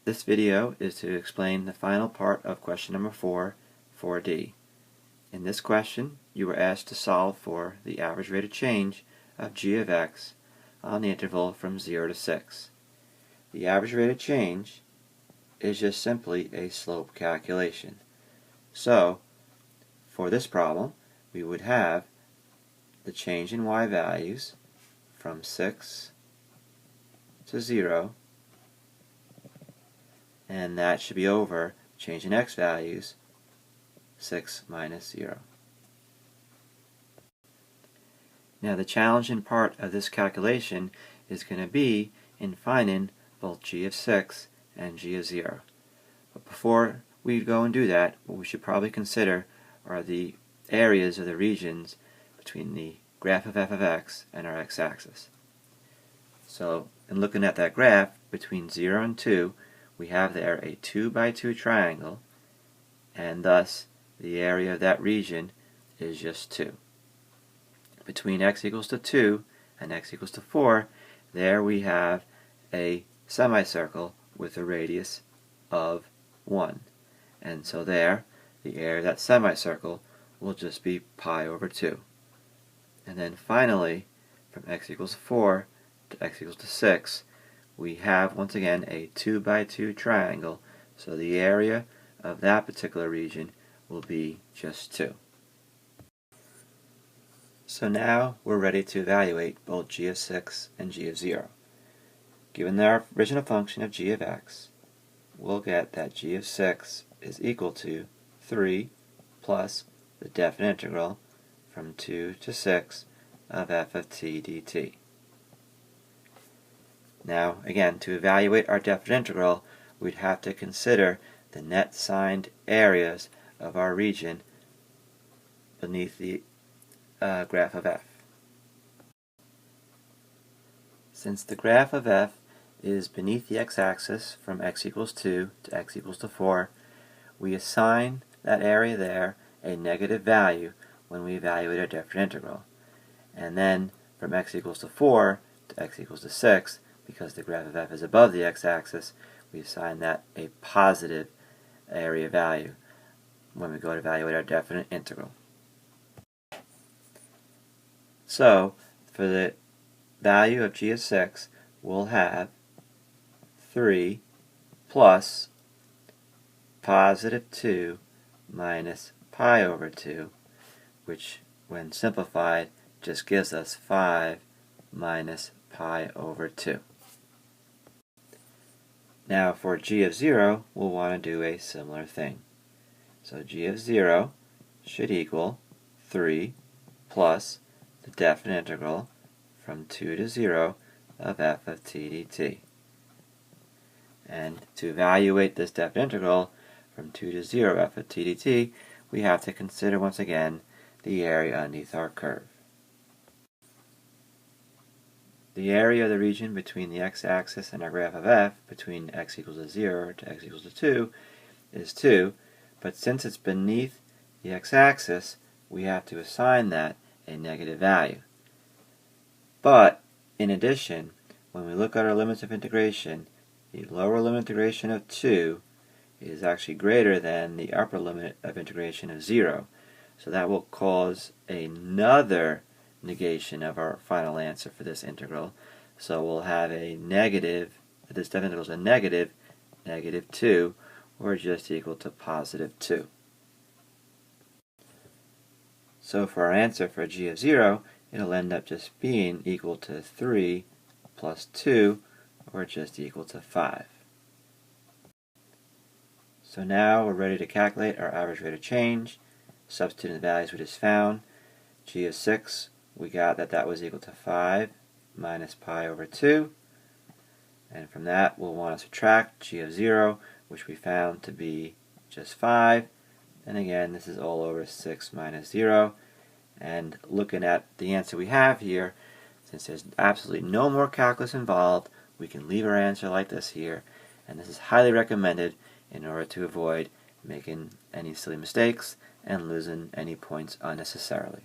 This video is to explain the final part of question number 4, 4D. In this question, you were asked to solve for the average rate of change of g of x on the interval from 0 to 6. The average rate of change is just simply a slope calculation. So, for this problem, we would have the change in y values from 6 to 0, and that should be over change in x values, 6 minus 0. Now the challenging part of this calculation is going to be in finding both g of 6 and g of 0. But before we go and do that, what we should probably consider are the areas of the regions between the graph of f of x and our x-axis. So in looking at that graph between 0 and 2, we have there a 2 by 2 triangle, and thus the area of that region is just 2. Between x equals to 2 and x equals to 4, there we have a semicircle with a radius of 1. And so there, the area of that semicircle will just be pi over 2. And then finally, from x equals 4 to x equals to 6, we have once again a 2 by 2 triangle, so the area of that particular region will be just 2. So now we're ready to evaluate both g of 6 and g of 0. Given our original function of g of x, we'll get that g of 6 is equal to 3 plus the definite integral from 2 to 6 of f of t dt. Now, again, to evaluate our definite integral, we'd have to consider the net signed areas of our region beneath the graph of f. Since the graph of f is beneath the x-axis from x equals 2 to x equals to 4, we assign that area there a negative value when we evaluate our definite integral. And then from x equals to 4 to x equals to 6, because the graph of f is above the x-axis, we assign that a positive area value when we go to evaluate our definite integral. So, for the value of g of 6, we'll have 3 plus positive 2 minus pi over 2, which, when simplified, just gives us 5 minus pi over 2. Now for g of 0, we'll want to do a similar thing. So g of 0 should equal 3 plus the definite integral from 2 to 0 of f of t dt. And to evaluate this definite integral from 2 to 0 f of t dt, we have to consider once again the area underneath our curve. The area of the region between the x-axis and our graph of f, between x equals to 0 to x equals to 2, is 2, but since it's beneath the x-axis, we have to assign that a negative value. But, in addition, when we look at our limits of integration, the lower limit of integration of 2 is actually greater than the upper limit of integration of 0. So that will cause another negation of our final answer for this integral. So we'll have a negative, this definite integral is a negative, negative 2, or just equal to positive 2. So for our answer for g of 0, it'll end up just being equal to 3 plus 2, or just equal to 5. So now we're ready to calculate our average rate of change. Substituting the values we just found. G of 6, we got that was equal to 5 minus pi over 2. And from that, we'll want to subtract g of 0, which we found to be just 5. And again, this is all over 6 minus 0. And looking at the answer we have here, since there's absolutely no more calculus involved, we can leave our answer like this here. And this is highly recommended in order to avoid making any silly mistakes and losing any points unnecessarily.